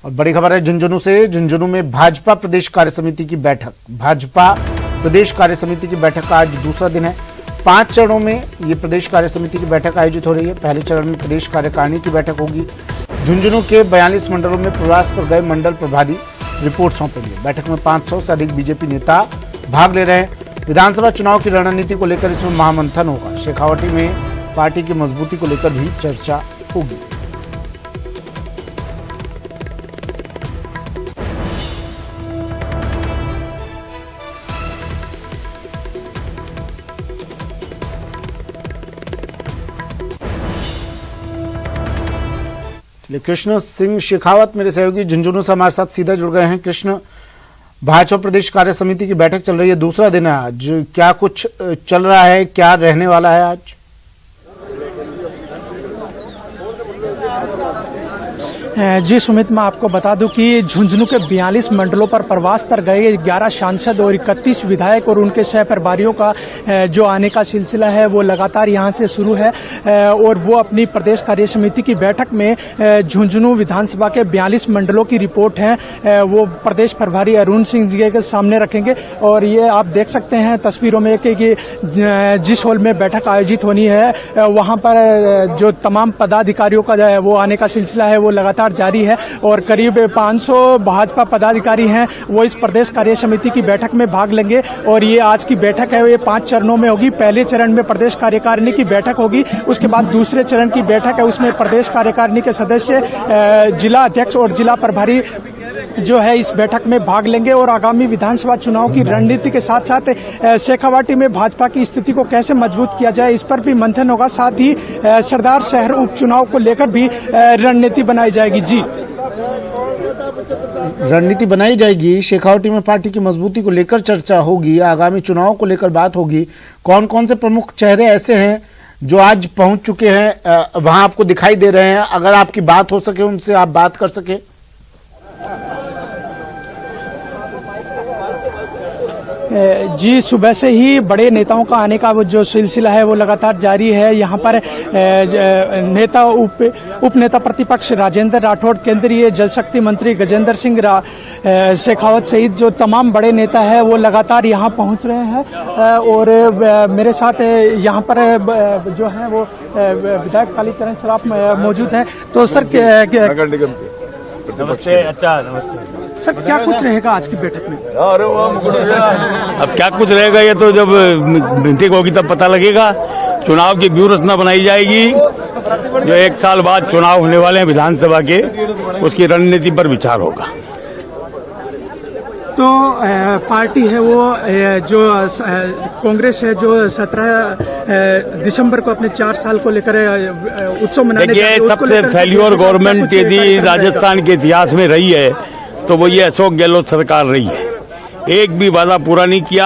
और बड़ी खबर है झुंझुनू से। झुंझुनू में भाजपा प्रदेश कार्य समिति की बैठक। भाजपा प्रदेश कार्य समिति की बैठक का आज दूसरा दिन है। 5 चरणों में ये प्रदेश कार्य समिति की बैठक आयोजित हो रही है। पहले चरण में प्रदेश कार्यकारिणी की बैठक होगी। झुंझुनू के 42 मंडलों में प्रवास पर गए मंडल प्रभारी रिपोर्ट सौंपेंगे। बैठक में 500 से अधिक बीजेपी नेता भाग ले रहे हैं। विधानसभा चुनाव की रणनीति को लेकर इसमें महामंथन होगा। शेखावाटी में पार्टी की मजबूती को लेकर भी चर्चा होगी। कृष्ण सिंह शेखावत मेरे सहयोगी झुंझुनू से हमारे साथ सीधा जुड़ गए हैं। कृष्ण, भाजपा प्रदेश कार्य समिति की बैठक चल रही है, दूसरा दिन है आज, क्या कुछ चल रहा है, क्या रहने वाला है आज? जी सुमित, मैं आपको बता दूं कि झुंझुनू के 42 मंडलों पर प्रवास पर गए 11 सांसद और 31 विधायक और उनके सह प्रभारियों का जो आने का सिलसिला है वो लगातार यहां से शुरू है और वो अपनी प्रदेश कार्य समिति की बैठक में झुंझुनू विधानसभा के 42 मंडलों की रिपोर्ट है वो प्रदेश प्रभारी अरुण सिंह जी के सामने रखेंगे। और ये आप देख सकते हैं तस्वीरों में कि जिस हॉल में बैठक आयोजित होनी है वहाँ पर जो तमाम पदाधिकारियों का वो आने का सिलसिला है वो लगातार जारी है और करीब 500 भाजपा पदाधिकारी हैं वो इस प्रदेश कार्य समिति की बैठक में भाग लेंगे। और ये आज की बैठक है ये 5 चरणों में होगी। पहले चरण में प्रदेश कार्यकारिणी की बैठक होगी, उसके बाद दूसरे चरण की बैठक है उसमें प्रदेश कार्यकारिणी के सदस्य, जिला अध्यक्ष और जिला प्रभारी जो है इस बैठक में भाग लेंगे। और आगामी विधानसभा चुनाव की रणनीति के साथ साथ शेखावाटी में भाजपा की स्थिति को कैसे मजबूत किया जाए इस पर भी मंथन होगा। साथ ही सरदार शहर उपचुनाव को लेकर भी रणनीति बनाई जाएगी। जी, रणनीति बनाई जाएगी। शेखावाटी में पार्टी की मजबूती को लेकर चर्चा होगी, आगामी चुनाव को लेकर बात होगी। कौन कौन से प्रमुख चेहरे ऐसे हैं जो आज पहुंच चुके हैं वहां आपको दिखाई दे रहे हैं? अगर आपकी बात हो सके उनसे आप बात कर सके। जी, सुबह से ही बड़े नेताओं का आने का वो जो सिलसिला है वो लगातार जारी है। यहाँ पर नेता उप नेता प्रतिपक्ष राजेंद्र राठौड़, केंद्रीय जल शक्ति मंत्री गजेंद्र सिंह शेखावत सहित जो तमाम बड़े नेता हैं वो लगातार यहाँ पहुँच रहे हैं। और मेरे साथ यहाँ पर जो है वो विधायक कालीचरण सराफ मौजूद हैं। तो सर नमस्ते। अच्छा, नमस्ते सर, क्या कुछ रहेगा आज की बैठक में? अब क्या कुछ रहेगा ये तो जब मीटिंग होगी तब पता लगेगा। चुनाव की व्यूह रचना बनाई जाएगी। जो 1 साल बाद चुनाव होने वाले हैं विधानसभा के, उसकी रणनीति पर विचार होगा। तो पार्टी है वो जो कांग्रेस है जो 17 दिसंबर को अपने 4 साल को लेकर उत्सव मनाने देखिए, सबसे फेल्योर गवर्नमेंट यदि राजस्थान के इतिहास में रही है तो वो ये अशोक गहलोत सरकार रही है। एक भी वादा पूरा नहीं किया।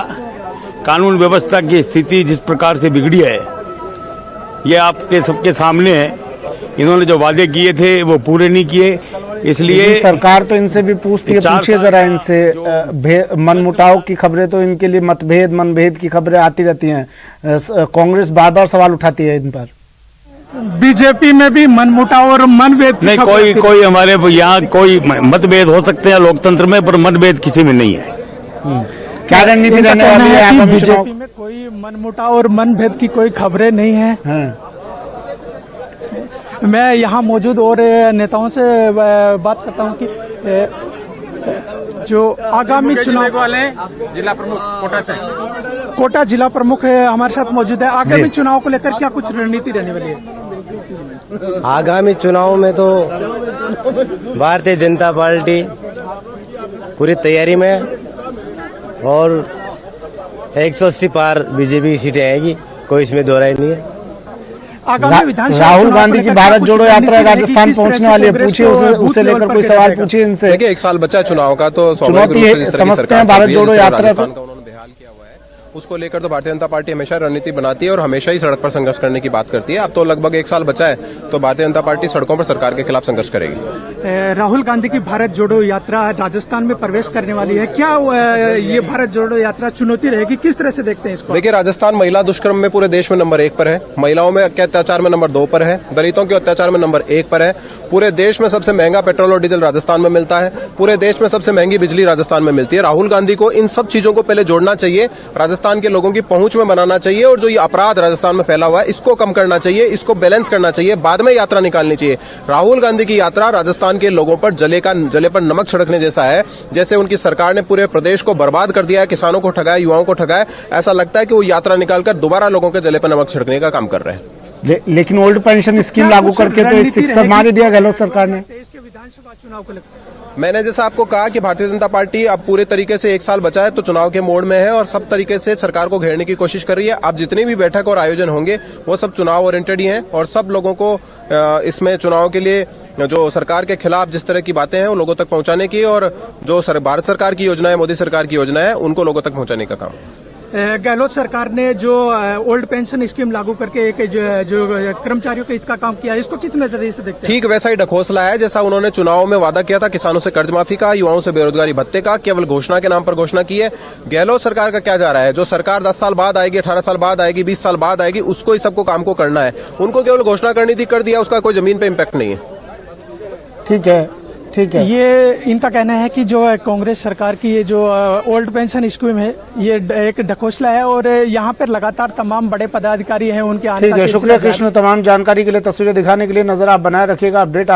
कानून व्यवस्था की स्थिति जिस प्रकार से बिगड़ी है ये आपके सबके सामने है। इन्होंने जो वादे किए थे वो पूरे नहीं किए, इसलिए सरकार तो इनसे भी पूछती है। पूछिए जरा इनसे, मनमुटाव की खबरें तो इनके लिए मनभेद की खबरें आती रहती हैं। कांग्रेस बार बार सवाल उठाती है इन पर। बीजेपी में भी मनमुटाव और मनभेद नहीं, कोई हमारे यहाँ कोई मतभेद हो सकते हैं लोकतंत्र में, पर मतभेद किसी में नहीं है। क्या रणनीति रहने वाली है? बीजेपी में कोई मनमुटाव और मनभेद की कोई खबरें नहीं है। मैं यहाँ मौजूद और नेताओं से बात करता हूँ कि जो आगामी चुनाव वाले जिला प्रमुख कोटा जिला प्रमुख हमारे साथ मौजूद है। आगामी चुनाव को लेकर क्या कुछ रणनीति रहने वाली है? आगामी चुनाव में तो भारतीय जनता पार्टी पूरी तैयारी में और 180 पार बीजेपी की सीटें आएगी, कोई इसमें दो राय नहीं है। राहुल गांधी की भारत जोड़ो यात्रा राजस्थान पहुंचने वाली है, पूछिए उसे लेकर कोई सवाल पूछिए इनसे। देखिए, 1 साल बचा चुनाव का तो चुनौती समझते हैं भारत जोड़ो यात्रा से। उसको लेकर तो भारतीय जनता पार्टी हमेशा रणनीति बनाती है और हमेशा ही सड़क पर संघर्ष करने की बात करती है। अब तो लगभग 1 साल बचा है, तो भारतीय जनता पार्टी सड़कों पर सरकार के खिलाफ संघर्ष करेगी। राहुल गांधी की भारत जोड़ो यात्रा राजस्थान में प्रवेश करने वाली है, क्या ये भारत जोड़ो यात्रा चुनौती रहेगी, किस तरह से देखते हैं इसको? देखिए, राजस्थान महिला दुष्कर्म में पूरे देश में नंबर 1 पर है, महिलाओं में अत्याचार में नंबर 2 पर है, दलितों के अत्याचार में नंबर 1 पर है। पूरे देश में सबसे महंगा पेट्रोल और डीजल राजस्थान में मिलता है, पूरे देश में सबसे महंगी बिजली राजस्थान में मिलती है। राहुल गांधी को इन सब चीजों को पहले जोड़ना चाहिए, राजस्थान के लोगों की पहुंच में बनाना चाहिए और जो ये अपराध राजस्थान में फैला हुआ है इसको कम करना चाहिए, इसको बैलेंस करना चाहिए, बाद में यात्रा निकालनी चाहिए। राहुल गांधी की यात्रा राजस्थान के लोगों पर जले पर नमक छिड़कने जैसा है, जैसे उनकी सरकार ने पूरे प्रदेश को बर्बाद कर दिया है, किसानों को ठगाया, युवाओं को ठगाया। ऐसा लगता है कि वो यात्रा निकालकर दोबारा लोगों के जले पर नमक छिड़कने का काम कर रहे हैं। लेकिन ओल्ड पेंशन स्कीम लागू करके तो एक शिक्षा मार दिया गहलोत सरकार ने। इसके विधानसभा चुनाव को लेकर मैंने जैसा आपको कहा कि भारतीय जनता पार्टी अब पूरे तरीके से 1 साल बचा है तो चुनाव के मोड में है और सब तरीके से सरकार को घेरने की कोशिश कर रही है। अब जितनी भी बैठक और आयोजन होंगे वो सब चुनाव ओरिएंटेड ही हैं और सब लोगों को इसमें चुनाव के लिए जो सरकार के खिलाफ जिस तरह की बातें हैं वो लोगों तक पहुंचाने की और जो भारत सरकार की योजना है, मोदी सरकार की योजना है, उनको लोगों तक पहुंचाने का काम। गहलोत सरकार ने जो ओल्ड पेंशन स्कीम लागू करके एक जो कर्मचारियों के हित का काम किया, इसको किस नजरिए से देखते हैं? ठीक वैसा ही ढकोसला है जैसा उन्होंने चुनाव में वादा किया था, किसानों से कर्ज माफी का, युवाओं से बेरोजगारी भत्ते का, केवल घोषणा के नाम पर घोषणा की है। गहलोत सरकार का क्या जा रहा है? जो सरकार 10 साल बाद आएगी, 18 साल बाद आएगी, 20 साल बाद आएगी, उसको ही सबको काम को करना है। उनको केवल घोषणा करनी थी, कर दिया, उसका कोई जमीन पे इम्पैक्ट नहीं है। ठीक है, ठीक है। ये इनका कहना है कि जो कांग्रेस सरकार की ये जो ओल्ड पेंशन स्कीम है ये एक ढकोसला है और यहाँ पर लगातार तमाम बड़े पदाधिकारी हैं, उनके आने ठीक है, शुक्रिया कृष्ण। तमाम जानकारी के लिए, तस्वीरें दिखाने के लिए नजर आप बनाए रखिएगा। अपडेट आप